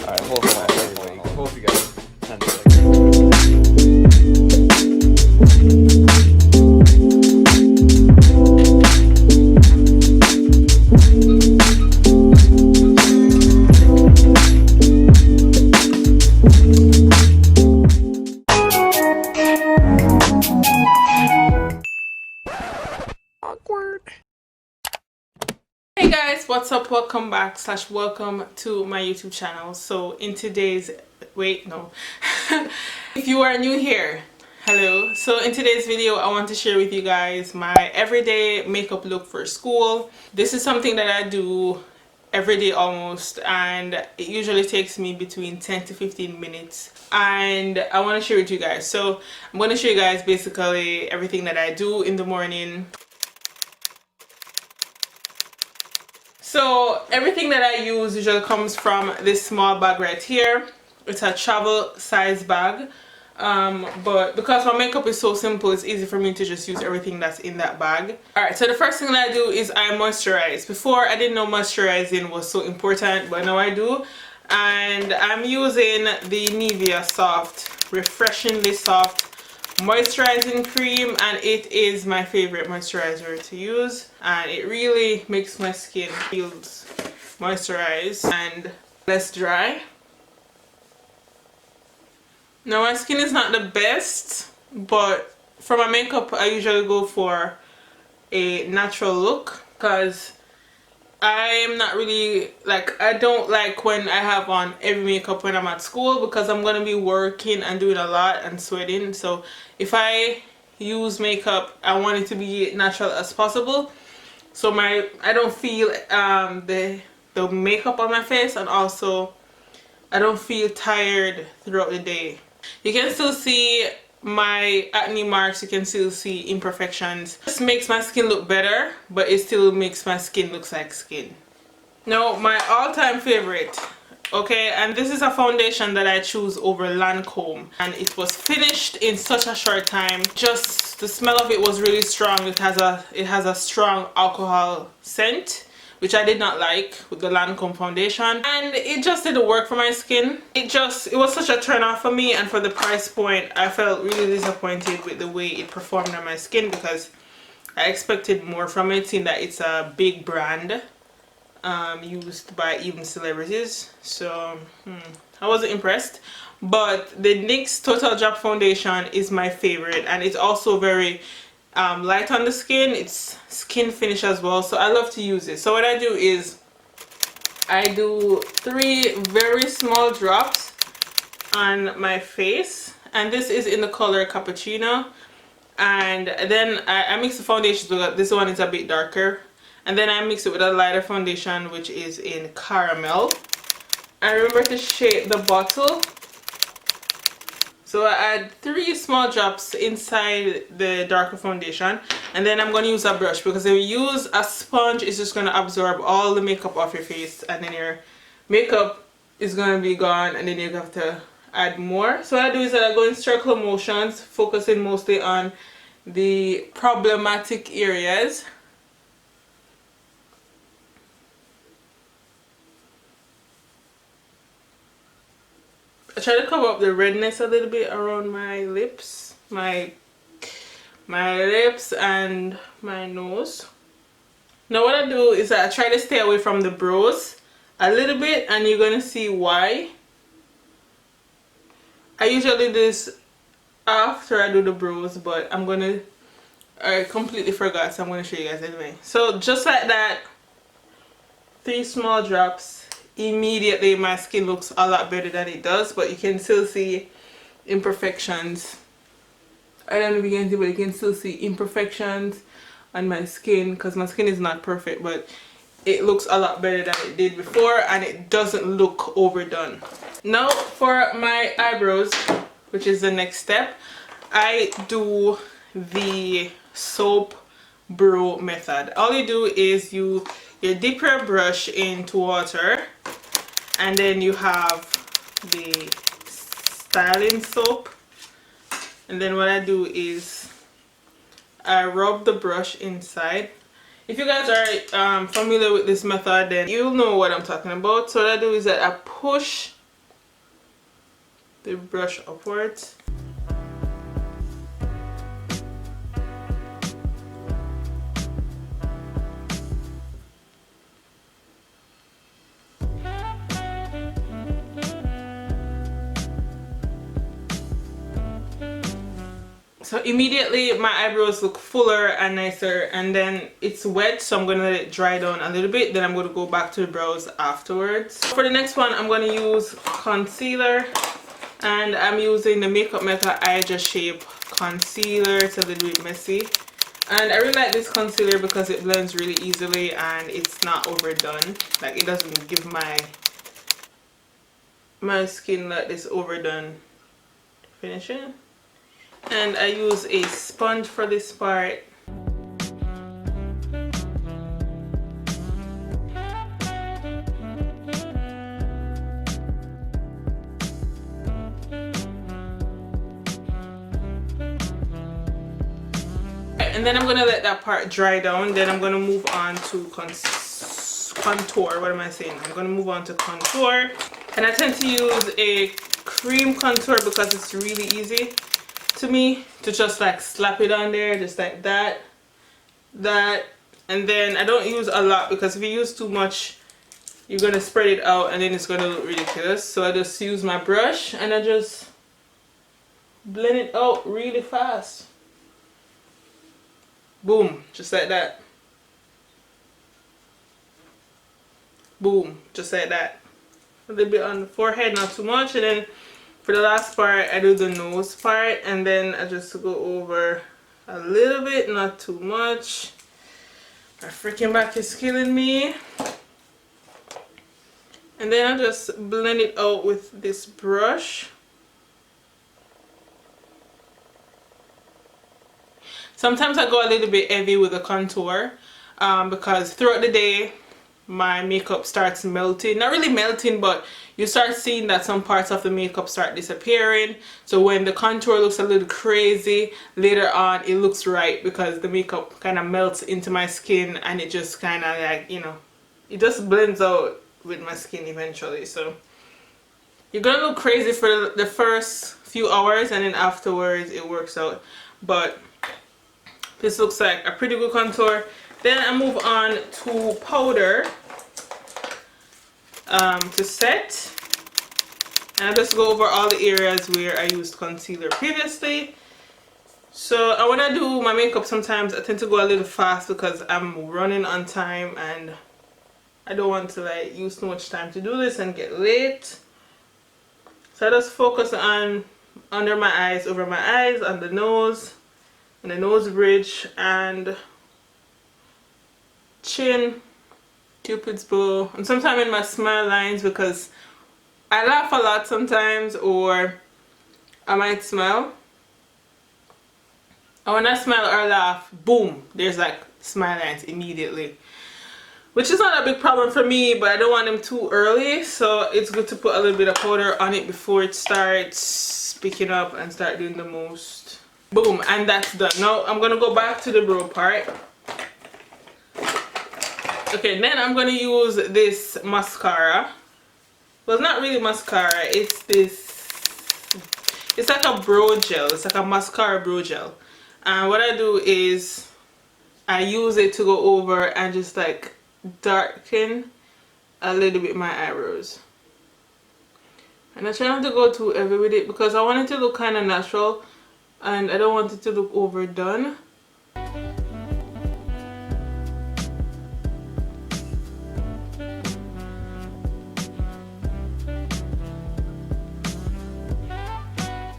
Alright, hold you guys 10 seconds. Hey guys, what's up? Welcome back / welcome to my YouTube channel. So in today's if you are new here, hello. So in today's video I want to share with you guys my everyday makeup look for school. This is something that I do every day almost, and it usually takes me between 10 to 15 minutes, and I want to share with you guys. So I'm going to show you guys basically everything that I do in the morning. So everything that I use usually comes from this small bag right here. It's a travel size bag, but because my makeup is so simple, it's easy for me to just use everything that's in that bag. Alright, so the first thing that I do is I moisturize. Before I didn't know moisturizing was so important, but now I do. And I'm using the Nivea Soft, refreshingly soft moisturizing cream, and it is my favorite moisturizer to use, and it really makes my skin feel moisturized and less dry. Now my skin is not the best, but for my makeup I usually go for a natural look because I'm not really I don't like when I have on heavy makeup when I'm at school, because I'm gonna be working and doing a lot and sweating. So if I use makeup, I want it to be natural as possible, so I don't feel the makeup on my face, and also I don't feel tired throughout the day. You can still see my acne marks, you can still see imperfections. This makes my skin look better, but it still makes my skin look like skin. Now my all-time favorite, okay, and this is a foundation that I choose over Lancome, and it was finished in such a short time. Just the smell of it was really strong. It has a strong alcohol scent, which I did not like with the Lancome foundation, and it just didn't work for my skin. It was such a turn off for me, and for the price point I felt really disappointed with the way it performed on my skin, because I expected more from it, seeing that it's a big brand used by even celebrities. So I wasn't impressed. But the NYX Total Drop foundation is my favorite, and it's also very light on the skin. It's skin finish as well, so I love to use it. So what I do is I do 3 very small drops on my face, and this is in the color Cappuccino, and then I mix the foundation. So this one is a bit darker, and then I mix it with a lighter foundation which is in Caramel. And remember to shake the bottle. So I add 3 small drops inside the darker foundation, and then I'm going to use a brush, because if you use a sponge, it's just going to absorb all the makeup off your face, and then your makeup is going to be gone, and then you have to add more. So what I do is that I go in circular motions, focusing mostly on the problematic areas. I try to cover up the redness a little bit around my lips, my lips and my nose. Now what I do is that I try to stay away from the brows a little bit, and you're going to see why. I usually do this after I do the brows, but I completely forgot, so I'm going to show you guys anyway. So just like that, 3 small drops. Immediately my skin looks a lot better than it does, but you can still see imperfections. I don't know if you can see, but you can still see imperfections on my skin, because my skin is not perfect, but it looks a lot better than it did before, and it doesn't look overdone. Now for my eyebrows, which is the next step, I do the soap brow method. All you do is you dip your brush into water, and then you have the styling soap, and then what I do is I rub the brush inside. If you guys are familiar with this method, then you'll know what I'm talking about. So what I do is that I push the brush upwards. So immediately my eyebrows look fuller and nicer, and then it's wet, so I'm going to let it dry down a little bit. Then I'm going to go back to the brows afterwards. For the next one, I'm going to use concealer, and I'm using the MEKKA Eye Just Shape concealer. It's a little bit messy, and I really like this concealer because it blends really easily and it's not overdone. Like, it doesn't give my skin like this overdone finishing. And I use a sponge for this part. And then I'm going to let that part dry down. Then I'm going to move on to contour. What am I saying? I'm going to move on to contour. And I tend to use a cream contour because it's really easy to me to just like slap it on there, just like that, and then I don't use a lot because if you use too much, you're gonna spread it out and then it's gonna look ridiculous. So I just use my brush and I just blend it out really fast. Boom, just like that. Boom, just like that. A little bit on the forehead, not too much, and then for the last part, I do the nose part, and then I just go over a little bit, not too much. My freaking back is killing me. And then I just blend it out with this brush. Sometimes I go a little bit heavy with the contour because throughout the day, my makeup starts melting. Not really melting, but you start seeing that some parts of the makeup start disappearing. So when the contour looks a little crazy, later on it looks right because the makeup kind of melts into my skin and it just kind of like, you know, it just blends out with my skin eventually. So you're gonna look crazy for the first few hours and then afterwards it works out. But this looks like a pretty good contour. Then I move on to powder to set, and I just go over all the areas where I used concealer previously. So when I do my makeup, sometimes I tend to go a little fast because I'm running on time and I don't want to like use too much time to do this and get late. So I just focus on under my eyes, over my eyes, on the nose, and the nose bridge, and chin, cupid's bow, and sometimes in my smile lines because I laugh a lot sometimes, or I might smile, and when I smile or laugh, boom, there's like smile lines immediately, which is not a big problem for me, but I don't want them too early, so it's good to put a little bit of powder on it before it starts picking up and start doing the most. Boom, and that's done. Now I'm gonna go back to the brow part. Okay, then I'm going to use this mascara. Well, it's not really mascara. It's this, it's like a brow gel. It's like a mascara brow gel. And what I do is I use it to go over and just like darken a little bit my eyebrows. And I try not to go too heavy with it because I want it to look kind of natural and I don't want it to look overdone.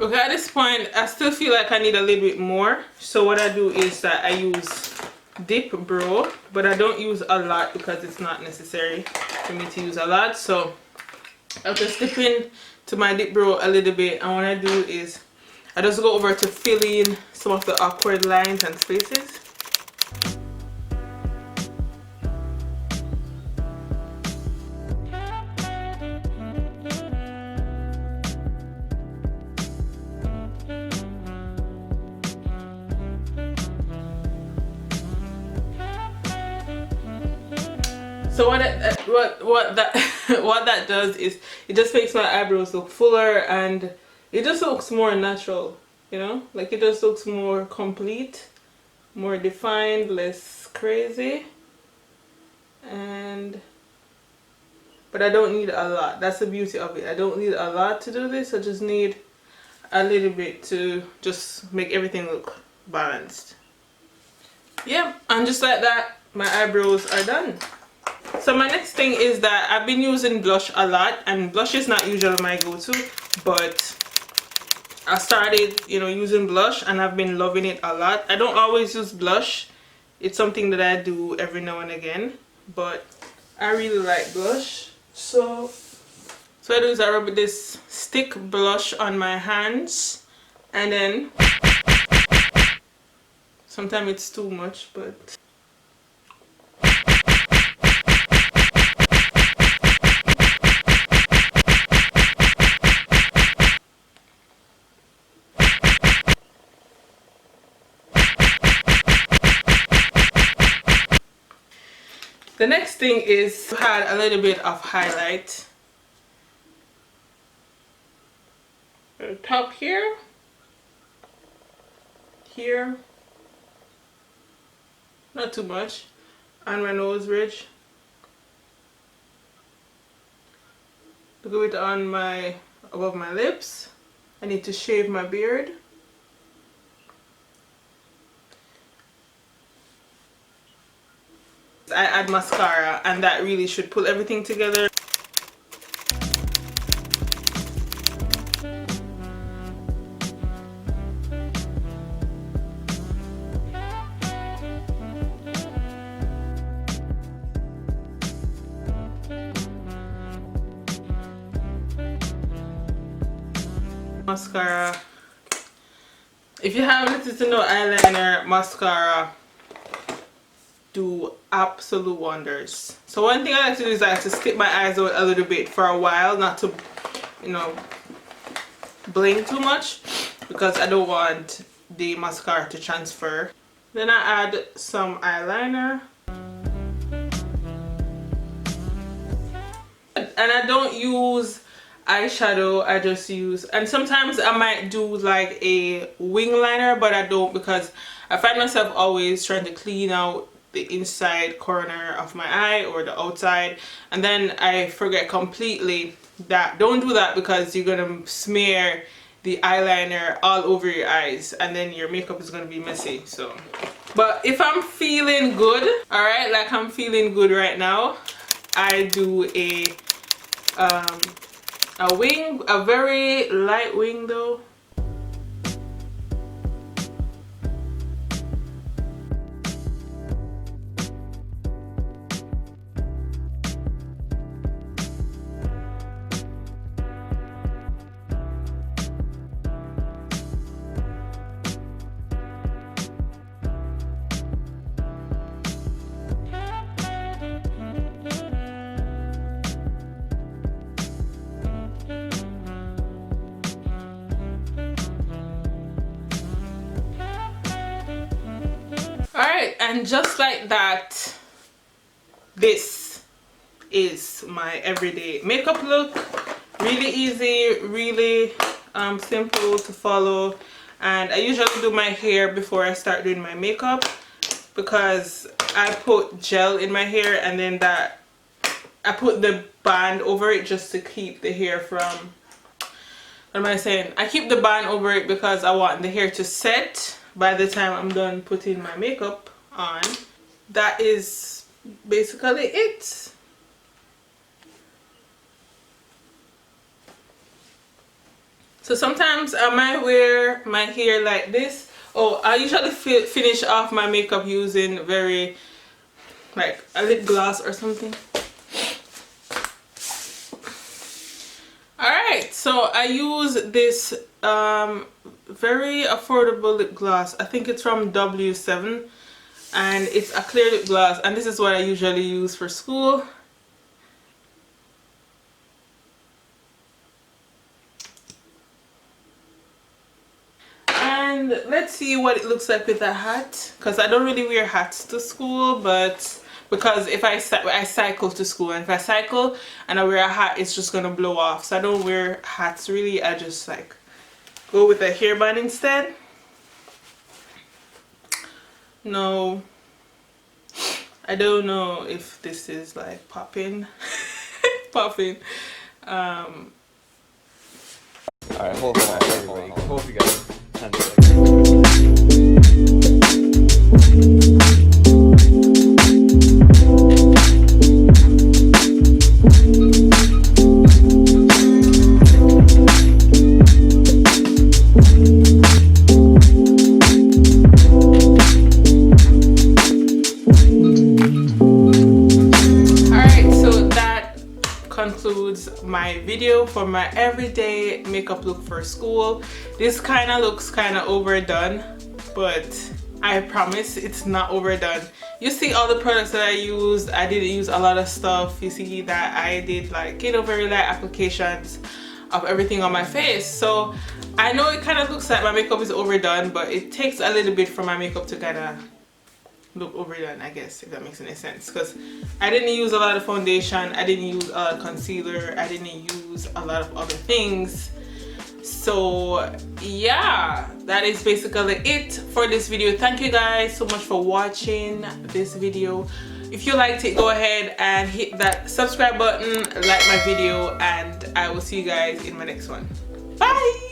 Okay, at this point, I still feel like I need a little bit more. So what I do is that I use Dip Brow, but I don't use a lot because it's not necessary for me to use a lot. So I'll just dip in to my Dip Brow a little bit, and what I do is I just go over to fill in some of the awkward lines and spaces. So what that what that does is it just makes my eyebrows look fuller, and it just looks more natural, you know, like it just looks more complete, more defined, less crazy. And but I don't need a lot. That's the beauty of it. I don't need a lot to do this. I just need a little bit to just make everything look balanced. Yeah, and just like that, my eyebrows are done. So my next thing is that I've been using blush a lot, and blush is not usually my go-to, but I started, you know, using blush and I've been loving it a lot. I don't always use blush. It's something that I do every now and again, but I really like blush. So I do is I rub this stick blush on my hands, and then sometimes it's too much, but the next thing is to add a little bit of highlight. Top here, here, not too much, on my nose ridge. Do it on my above my lips. I need to shave my beard. I add mascara, and that really should pull everything together. Mascara. If you have little to no eyeliner, mascara do absolute wonders. So one thing I like to do is I like to stick my eyes out a little bit for a while, not to, you know, blink too much, because I don't want the mascara to transfer. Then I add some eyeliner. And I don't use eyeshadow, I just use, and sometimes I might do like a wing liner, but I don't, because I find myself always trying to clean out the inside corner of my eye or the outside, and then I forget completely that. Don't do that, because you're gonna smear the eyeliner all over your eyes and then your makeup is gonna be messy. So but if I'm feeling good, all right, like I'm feeling good right now, I do a wing, a very light wing though. Alright, and just like that, this is my everyday makeup look. Really easy, really simple to follow. And I usually do my hair before I start doing my makeup, because I put gel in my hair, and then that I put the band over it just to keep the hair from, what am I saying? I keep the band over it because I want the hair to set by the time I'm done putting my makeup on. That is basically it. So sometimes I might wear my hair like this. Oh, I usually finish off my makeup using very, like a lip gloss or something. Alright, so I use this very affordable lip gloss. I think it's from W7, and it's a clear lip gloss, and this is what I usually use for school. And let's see what it looks like with a hat, because I don't really wear hats to school, but because if I cycle to school, and if I cycle and I wear a hat, it's just gonna blow off. So I don't wear hats really. I just like go with a hairband instead. No, I don't know if this is like popping. Popping. Alright, hold on everybody. Hold together. 10 seconds. Concludes my video for my everyday makeup look for school. This kind of looks kind of overdone, but I promise it's not overdone. You see all the products that I used. I didn't use a lot of stuff. You see that I did like, you know, very light applications of everything on my face. So I know it kind of looks like my makeup is overdone, but it takes a little bit for my makeup to kind of look overdone, I guess, if that makes any sense, because I didn't use a lot of foundation, I didn't use a lot of concealer, I didn't use a lot of other things. So yeah, that is basically it for this video. Thank you guys so much for watching this video. If you liked it, go ahead and hit that subscribe button, like my video, and I will see you guys in my next one. Bye.